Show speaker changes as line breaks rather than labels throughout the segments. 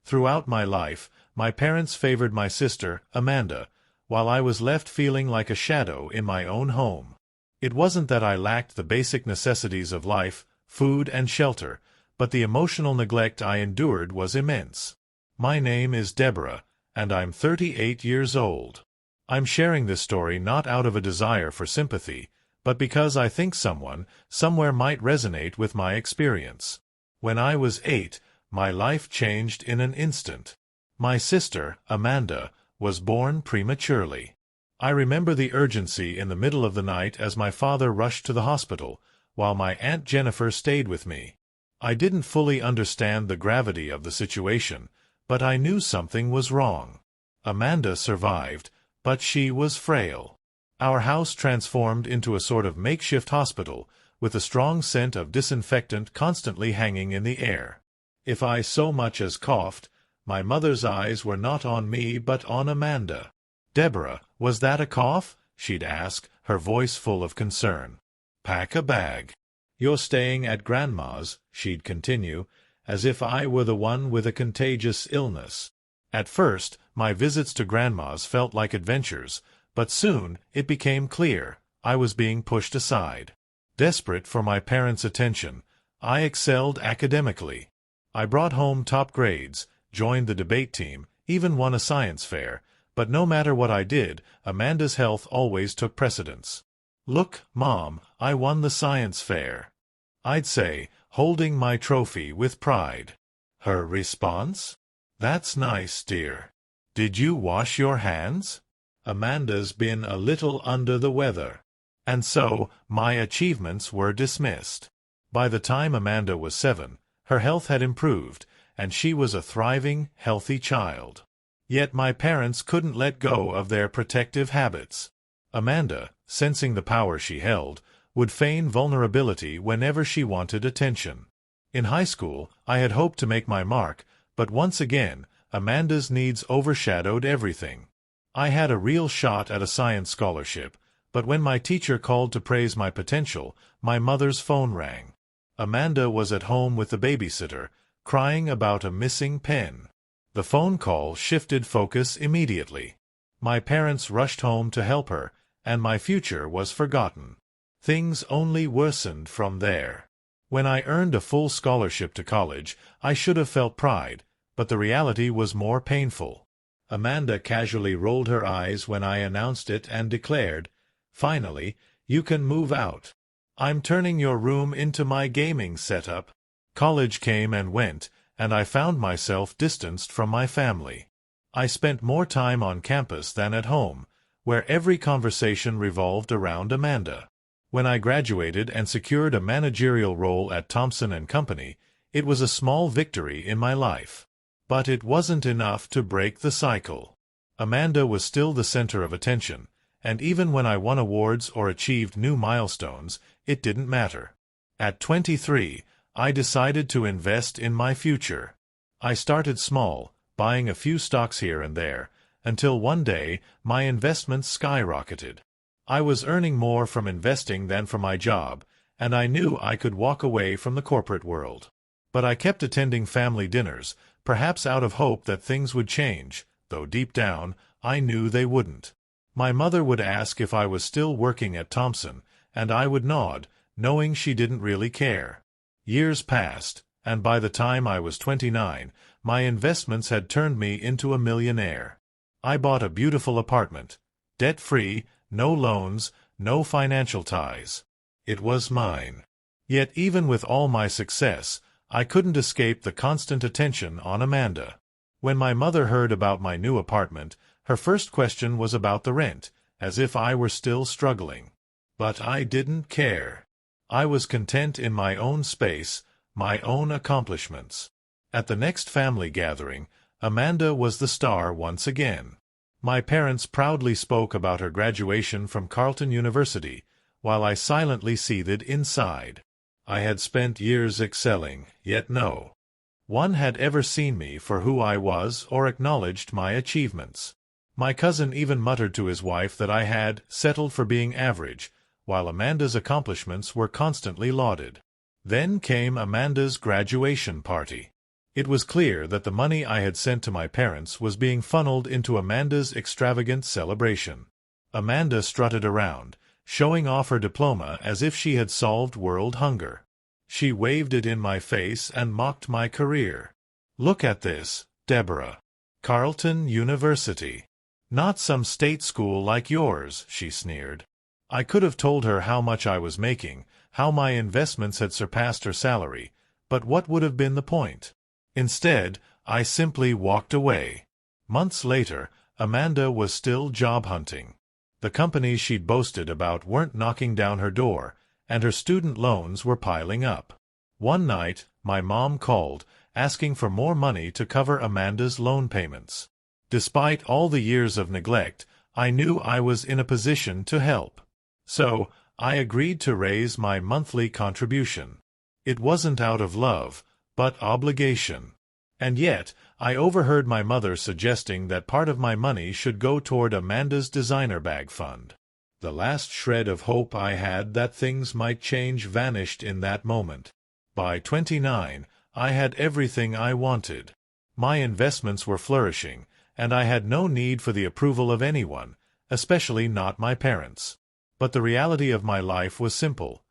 Throughout my life, my parents favored my sister, Amanda, while I was left feeling like a shadow in my own home. It wasn't that I lacked the basic necessities of life, food and shelter, but the emotional neglect I endured was immense. My name is Deborah, and I'm 38 years old. I'm sharing this story not out of a desire for sympathy, but because I think someone, somewhere might resonate with my experience. When I was 8, my life changed in an instant. My sister, Amanda, was born prematurely. I remember the urgency in the middle of the night as my father rushed to the hospital, while my Aunt Jennifer stayed with me. I didn't fully understand the gravity of the situation, but I knew something was wrong. Amanda survived, but she was frail. Our house transformed into a sort of makeshift hospital, with a strong scent of disinfectant constantly hanging in the air. If I so much as coughed, my mother's eyes were not on me but on Amanda. "Deborah, was that a cough?" she'd ask, her voice full of concern. "Pack a bag. You're staying at Grandma's," she'd continue, as if I were the one with a contagious illness. At first, my visits to Grandma's felt like adventures, but soon it became clear I was being pushed aside. Desperate for my parents' attention, I excelled academically. I brought home top grades, joined the debate team, even won a science fair, but no matter what I did, Amanda's health always took precedence. "Look, Mom, I won the science fair," I'd say, holding my trophy with pride. Her response? "That's nice, dear. Did you wash your hands? Amanda's been a little under the weather." And so, my achievements were dismissed. By the time Amanda was 7, her health had improved, and she was a thriving, healthy child. Yet my parents couldn't let go of their protective habits. Amanda, sensing the power she held, would feign vulnerability whenever she wanted attention. In high school, I had hoped to make my mark, but once again, Amanda's needs overshadowed everything. I had a real shot at a science scholarship, but when my teacher called to praise my potential, my mother's phone rang. Amanda was at home with the babysitter, crying about a missing pen. The phone call shifted focus immediately. My parents rushed home to help her, and my future was forgotten. Things only worsened from there. When I earned a full scholarship to college, I should have felt pride, but the reality was more painful. Amanda casually rolled her eyes when I announced it and declared, "Finally, you can move out. I'm turning your room into my gaming setup." College came and went, and I found myself distanced from my family. I spent more time on campus than at home, where every conversation revolved around Amanda. When I graduated and secured a managerial role at Thompson & Company, it was a small victory in my life. But it wasn't enough to break the cycle. Amanda was still the center of attention, and even when I won awards or achieved new milestones, it didn't matter. At 23, I decided to invest in my future. I started small, buying a few stocks here and there, until one day my investments skyrocketed. I was earning more from investing than from my job, and I knew I could walk away from the corporate world. But I kept attending family dinners, perhaps out of hope that things would change, though deep down, I knew they wouldn't. My mother would ask if I was still working at Thompson, and I would nod, knowing she didn't really care. Years passed, and by the time I was 29, my investments had turned me into a millionaire. I bought a beautiful apartment, debt-free, no loans, no financial ties. It was mine. Yet even with all my success, I couldn't escape the constant attention on Amanda. When my mother heard about my new apartment, her first question was about the rent, as if I were still struggling. But I didn't care. I was content in my own space, my own accomplishments. At the next family gathering, Amanda was the star once again. My parents proudly spoke about her graduation from Carleton University, while I silently seethed inside. I had spent years excelling, yet no one had ever seen me for who I was or acknowledged my achievements. My cousin even muttered to his wife that I had settled for being average, while Amanda's accomplishments were constantly lauded. Then came Amanda's graduation party. It was clear that the money I had sent to my parents was being funneled into Amanda's extravagant celebration. Amanda strutted around, showing off her diploma as if she had solved world hunger. She waved it in my face and mocked my career. "Look at this, Deborah. Carleton University. Not some state school like yours," she sneered. I could have told her how much I was making, how my investments had surpassed her salary, but what would have been the point? Instead, I simply walked away. Months later, Amanda was still job hunting. The companies she'd boasted about weren't knocking down her door, and her student loans were piling up. One night, my mom called, asking for more money to cover Amanda's loan payments. Despite all the years of neglect, I knew I was in a position to help. So, I agreed to raise my monthly contribution. It wasn't out of love, but obligation. And yet, I overheard my mother suggesting that part of my money should go toward Amanda's designer bag fund. The last shred of hope I had that things might change vanished in that moment. By 29, I had everything I wanted. My investments were flourishing, and I had no need for the approval of anyone, especially not my parents. But the reality of my life was simple.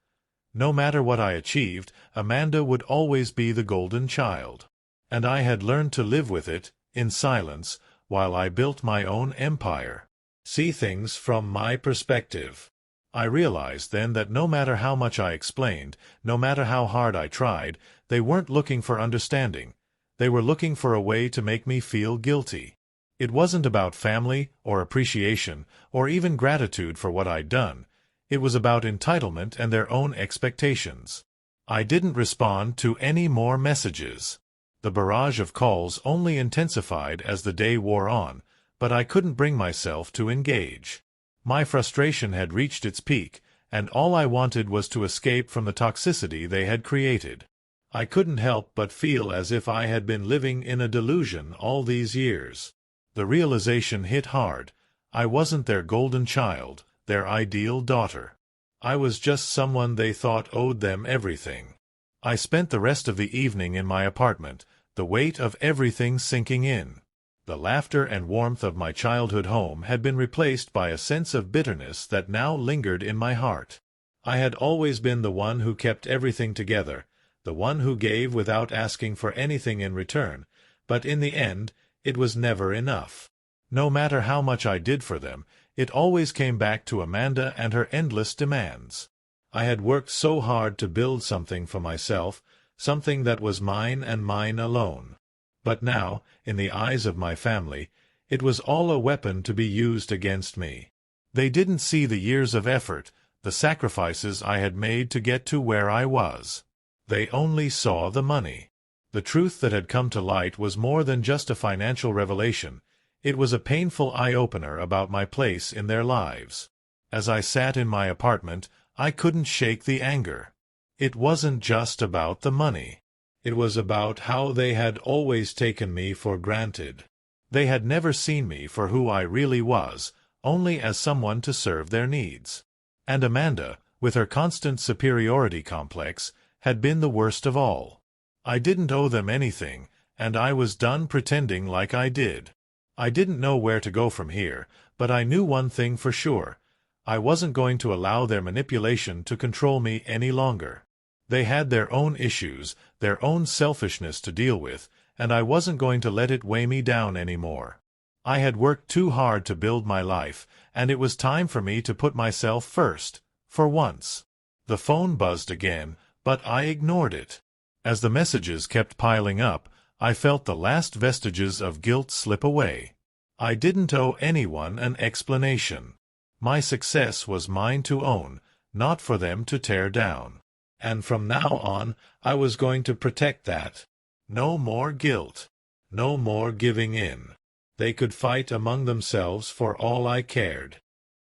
No matter what I achieved, Amanda would always be the golden child. And I had learned to live with it, in silence, while I built my own empire. See things from my perspective. I realized then that no matter how much I explained, no matter how hard I tried, they weren't looking for understanding. They were looking for a way to make me feel guilty. It wasn't about family, or appreciation, or even gratitude for what I'd done. It was about entitlement and their own expectations. I didn't respond to any more messages. The barrage of calls only intensified as the day wore on, but I couldn't bring myself to engage. My frustration had reached its peak, and all I wanted was to escape from the toxicity they had created. I couldn't help but feel as if I had been living in a delusion all these years. The realization hit hard. I wasn't their golden child, their ideal daughter. I was just someone they thought owed them everything. I spent the rest of the evening in my apartment, the weight of everything sinking in. The laughter and warmth of my childhood home had been replaced by a sense of bitterness that now lingered in my heart. I had always been the one who kept everything together, the one who gave without asking for anything in return, but in the end, it was never enough. No matter how much I did for them, it always came back to Amanda and her endless demands. I had worked so hard to build something for myself, something that was mine and mine alone. But now, in the eyes of my family, it was all a weapon to be used against me. They didn't see the years of effort, the sacrifices I had made to get to where I was. They only saw the money. The truth that had come to light was more than just a financial revelation. It was a painful eye-opener about my place in their lives. As I sat in my apartment, I couldn't shake the anger. It wasn't just about the money. It was about how they had always taken me for granted. They had never seen me for who I really was, only as someone to serve their needs. And Amanda, with her constant superiority complex, had been the worst of all. I didn't owe them anything, and I was done pretending like I did. I didn't know where to go from here, but I knew one thing for sure. I wasn't going to allow their manipulation to control me any longer. They had their own issues, their own selfishness to deal with, and I wasn't going to let it weigh me down anymore. I had worked too hard to build my life, and it was time for me to put myself first, for once. The phone buzzed again, but I ignored it. As the messages kept piling up, I felt the last vestiges of guilt slip away. I didn't owe anyone an explanation. My success was mine to own, not for them to tear down. And from now on, I was going to protect that. No more guilt. No more giving in. They could fight among themselves for all I cared.